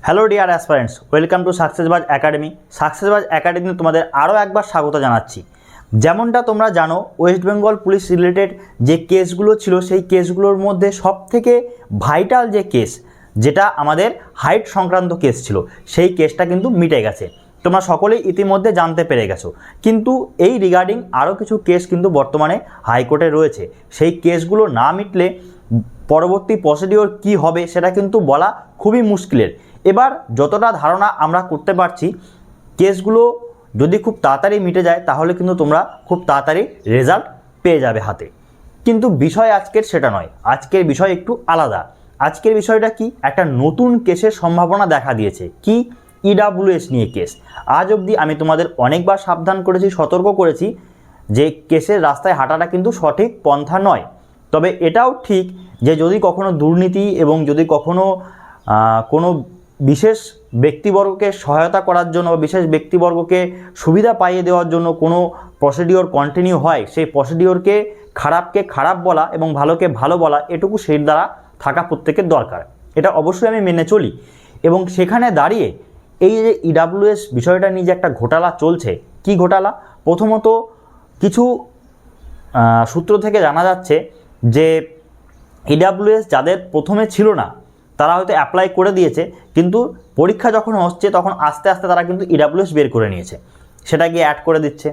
Hello dear aspirants, welcome to Successbaaz academy. Successbaaz academy তোমাদের আরও একবার স্বাগত জানাচ্ছি। যেমনটা তোমরা জানো, ওয়েস্ট বেঙ্গল পুলিশ রিলেটেড যে কেসগুলো ছিল সেই কেসগুলোর মধ্যে সবথেকে ভাইটাল যে কেস, যেটা আমাদের হাইট সংক্রান্ত কেস ছিল, সেই কেসটা কিন্তু মিটে গেছে। তোমরা সকলেই ইতিমধ্যে জানতে পেরে গেছো। কিন্তু এই রিগার্ডিং আরও কিছু কেস কিন্তু বর্তমানে হাইকোর্টে রয়েছে। সেই কেসগুলো না মিটলে পরবর্তী প্রসিডিওর কী হবে সেটা কিন্তু বলা খুবই মুশকিলের। এবার যতটা ধারণা আমরা করতে পারছি, কেসগুলো যদি খুব তাড়াতাড়ি মিটে যায় তাহলে কিন্তু তোমরা খুব তাড়াতাড়ি রেজাল্ট পেয়ে যাবে হাতে। কিন্তু বিষয় আজকের সেটা নয়, আজকের বিষয় একটু আলাদা। আজকের বিষয়টা কি, একটা নতুন কেসের সম্ভাবনা দেখা দিয়েছে। কি? ইডাব্লিউএস নিয়ে কেস। আজ অবধি আমি তোমাদের অনেকবার সাবধান করেছি, সতর্ক করেছি যে কেসের রাস্তায় হাঁটাটা কিন্তু সঠিক পন্থা নয়। তবে এটাও ঠিক যে যদি কখনো দুর্নীতি এবং যদি কখনো কোনো বিশেষ ব্যক্তিবর্গকে সহায়তা করার জন্য বা বিশেষ ব্যক্তিবর্গকে সুবিধা পাইয়ে দেওয়ার জন্য কোনো প্রসিডিওর কন্টিনিউ হয়, সেই প্রসিডিওরকে খারাপকে খারাপ বলা এবং ভালোকে ভালো বলা, এটুকু সেই দ্বারা থাকা প্রত্যেকের দরকার। এটা অবশ্যই আমি মেনে চলি। এবং সেখানে দাঁড়িয়ে এই যে ইডাব্লিউএস বিষয়টা নিয়ে যে একটা ঘোটালা চলছে, কি ঘোটালা? প্রথমত কিছু সূত্র থেকে জানা যাচ্ছে যে ইডাব্লিউএস যাদের প্রথমে ছিল না তারা হয়তো অ্যাপ্লাই করে দিয়েছে, কিন্তু পরীক্ষা যখন হচ্ছে তখন আস্তে আস্তে তারা কিন্তু ইডাব্লিউএস বের করে নিয়েছে, সেটা গিয়ে অ্যাড করে দিচ্ছে।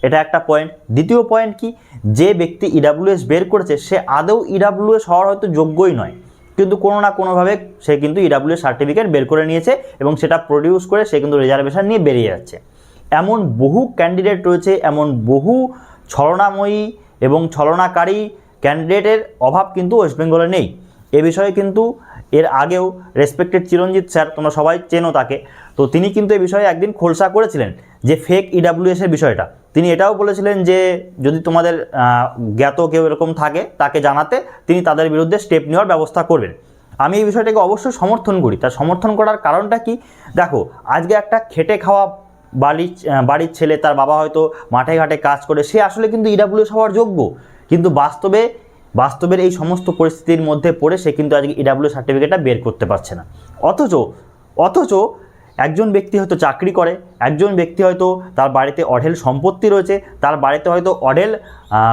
এটা একটা পয়েন্ট। দ্বিতীয় পয়েন্ট কি, যে ব্যক্তি ইডাব্লিউএস বের করেছে সে আদৌ ইডাব্লিউএস হওয়ার হয়তো যোগ্যই নয়, কিন্তু কোনো না কোনোভাবে সে কিন্তু ইডাব্লিউএস সার্টিফিকেট বের করে নিয়েছে এবং সেটা প্রডিউস করে সে কিন্তু রিজার্ভেশন নিয়ে বেরিয়ে যাচ্ছে। এমন বহু ক্যান্ডিডেট রয়েছে, এমন বহু ছলনাময়ী এবং ছলনাকারী ক্যান্ডিডেটের অভাব কিন্তু ওয়েস্ট বেঙ্গলে নেই। এ বিষয়ে কিন্তু এর আগেও রেসপেক্টেড চিরঞ্জিত স্যার, তোমরা সবাই চেনো তাকে, তো তিনি কিন্তু এই বিষয়ে একদিন খোলসা করেছিলেন যে ফেক ইডাব্লিউএসের বিষয়টা। তিনি এটাও বলেছিলেন যে যদি তোমাদের জ্ঞাত কেউ এরকম থাকে তাকে জানাতে তিনি তাদের বিরুদ্ধে স্টেপ নেওয়ার ব্যবস্থা করবেন। আমি এই বিষয়টাকে অবশ্যই সমর্থন করি। তার সমর্থন করার কারণটা কি, দেখো আজকে একটা খেটে খাওয়া বাড়ির ছেলে, তার বাবা হয়তো মাঠে ঘাটে কাজ করে, সে আসলে কিন্তু ইডাব্লিউএস হওয়ার যোগ্য, কিন্তু বাস্তবের এই সমস্ত পরিস্থিতির মধ্যে পড়ে সে কিন্তু আজকে ইডাব্লিউ সার্টিফিকেটটা বের করতে পারছে না। অথচ একজন ব্যক্তি হয়তো চাকরি করে, একজন ব্যক্তি হয়তো তার বাড়িতে অঢেল সম্পত্তি রয়েছে, তার বাড়িতে হয়তো অঢেল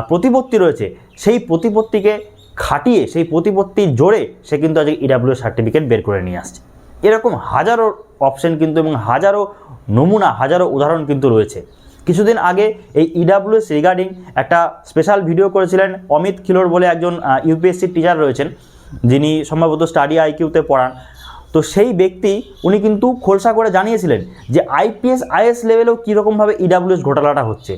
প্রতিপত্তি রয়েছে, সেই প্রতিপত্তিকে খাটিয়ে সেই প্রতিপত্তির জোরে সে কিন্তু আজকে ইডাব্লিউ সার্টিফিকেট বের করে নিয়ে আসছে। এরকম হাজারো অপশন কিন্তু এবং হাজারো নমুনা, হাজারো উদাহরণ কিন্তু রয়েছে। কিছুদিন আগে এই ইডাব্লিউএস রিগার্ডিং একটা স্পেশাল ভিডিও করেছিলেন অমিত খিলোর বলে একজন ইউপিএসসির টিচার রয়েছেন, যিনি সম্ভবত স্টাডি আইকিউতে পড়ান। তো সেই ব্যক্তি উনি কিন্তু খোলসা করে জানিয়েছিলেন যে আইপিএস আইএস লেভেলেও কীরকমভাবে ইডাব্লিউএস ঘোটালাটা হচ্ছে।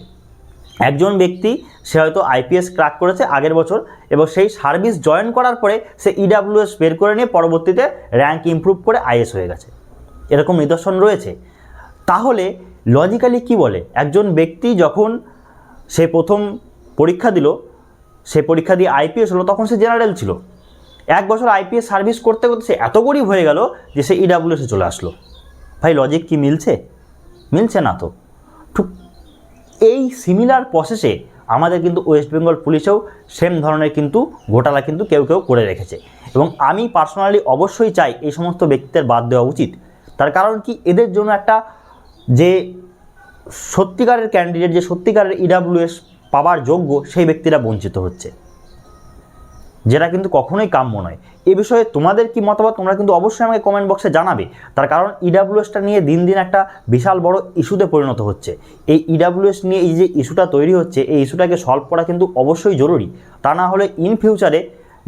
একজন ব্যক্তি সে হয়তো আইপিএস ক্র্যাক করেছে আগের বছর এবং সেই সার্ভিস জয়েন করার পরে সে ইডাব্লিউএস বের করে নিয়ে পরবর্তীতে র্যাঙ্ক ইমপ্রুভ করে আইএস হয়ে গেছে, এরকম নিদর্শন রয়েছে। তাহলে লজিক্যালি কি বলে, একজন ব্যক্তি যখন সে প্রথম পরীক্ষা দিল, সে পরীক্ষা দিয়ে আইপিএস হলো, তখন সে জেনারেল ছিল। 1 বছর আইপিএস সার্ভিস করতে করতে সে এত গরিব হয়ে গেল যে সে ইডাব্লিউএসে চলে আসলো। ভাই লজিক কি মিলছে না তো। ঠিক এই সিমিলার প্রসেসে আমাদের কিন্তু ওয়েস্ট বেঙ্গল পুলিশেও সেম ধরনের কিন্তু ঘোটালা কিন্তু কেউ করে রেখেছে। এবং আমি পার্সোনালি অবশ্যই চাই এই সমস্ত ব্যক্তিদের বাদ দেওয়া উচিত। তার কারণ কি, এদের জন্য একটা যে সত্যিকারের ক্যান্ডিডেট, যে সত্যিকারের ইডাব্লিউএস পাওয়ার যোগ্য, সেই ব্যক্তিরা বঞ্চিত হচ্ছে, যেটা কিন্তু কখনোই কাম্য নয়। এ বিষয়ে তোমাদের কি মতামত তোমরা কিন্তু অবশ্যই আমাকে কমেন্ট বক্সে জানাবে। তার কারণ ইডাব্লিউএসটা নিয়ে দিন দিন একটা বিশাল বড় ইস্যুতে পরিণত হচ্ছে। এই ইডাব্লিউএস নিয়ে এই যে ইস্যুটা তৈরি হচ্ছে, এই ইস্যুটাকে সলভ করা কিন্তু অবশ্যই জরুরি। তা না হলে ইন ফিউচারে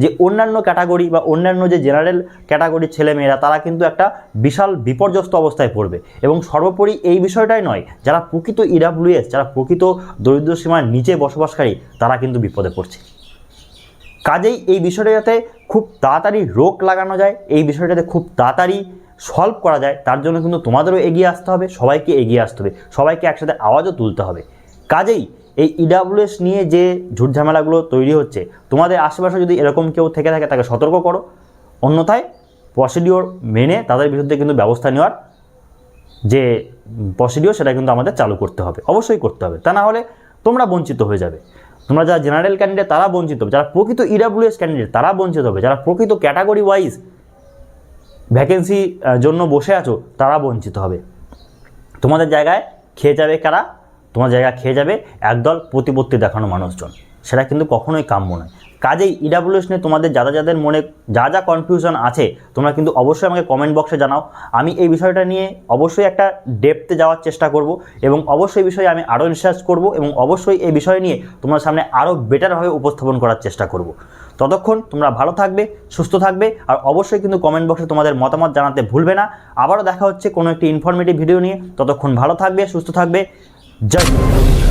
যে অন্যান্য ক্যাটাগরি বা অন্যান্য যে জেনারেল ক্যাটাগরির ছেলেমেয়েরা, তারা কিন্তু একটা বিশাল বিপর্যস্ত অবস্থায় পড়বে। এবং সর্বোপরি এই বিষয়টাই নয়, যারা প্রকৃত ইডাব্লিউএস, যারা প্রকৃত দরিদ্র সীমার নিচে বসবাসকারী, তারা কিন্তু বিপদে পড়ছে। কাজেই এই বিষয়টা যাতে খুব তাড়াতাড়ি রোক লাগানো যায়, এই বিষয়টাতে খুব তাড়াতাড়ি সলভ করা যায়, তার জন্য কিন্তু তোমাদেরও এগিয়ে আসতে হবে, সবাইকে এগিয়ে আসতে হবে, সবাইকে একসাথে আওয়াজও তুলতে হবে। কাজেই এই ইডাব্লিউএস নিয়ে যে ঝুটঝামেলাগুলো তৈরি হচ্ছে, তোমাদের আশেপাশে যদি এরকম কেউ থেকে থাকে তাকে সতর্ক করো, অন্যথায় প্রসিডিওর মেনে তাদের বিরুদ্ধে কিন্তু ব্যবস্থা নেওয়ার যে প্রসিডিওর সেটা কিন্তু আমাদের চালু করতে হবে, অবশ্যই করতে হবে। তা না হলে তোমরা বঞ্চিত হয়ে যাবে। তোমরা যারা জেনারেল ক্যান্ডিডেট তারা বঞ্চিত হবে, যারা প্রকৃত ইডাব্লিউএস ক্যান্ডিডেট তারা বঞ্চিত হবে, যারা প্রকৃত ক্যাটাগরি ওয়াইজ ভ্যাকেন্সি জন্য বসে আছো তারা বঞ্চিত হবে। তোমাদের জায়গায় খেয়ে যাবে কারা? তোমার জায়গায় খেয়ে যাবে একদল প্রতিপত্তি দেখানো মানুষজন। সেটা কিন্তু কখনোই কাম্য নয়। কাজেই ইডাব্লিউএস নিয়ে তোমাদের যাদের মনে যা কনফিউশন আছে তোমরা কিন্তু অবশ্যই আমাকে কমেন্ট বক্সে জানাও। আমি এই বিষয়টা নিয়ে অবশ্যই একটা ডেপথে যাওয়ার চেষ্টা করব এবং অবশ্যই এই বিষয়ে আমি আরও রিসার্চ করব এবং অবশ্যই এই বিষয় নিয়ে তোমার সামনে আরও বেটারভাবে উপস্থাপন করার চেষ্টা করব। ততক্ষণ তোমরা ভালো থাকবে, সুস্থ থাকবে, আর অবশ্যই কিন্তু কমেন্ট বক্সে তোমাদের মতামত জানাতে ভুলবে না। আবারও দেখা হচ্ছে কোনো একটি ইনফরমেটিভ ভিডিও নিয়ে। ততক্ষণ ভালো থাকবে, সুস্থ থাকবে। জয় হিন্দ।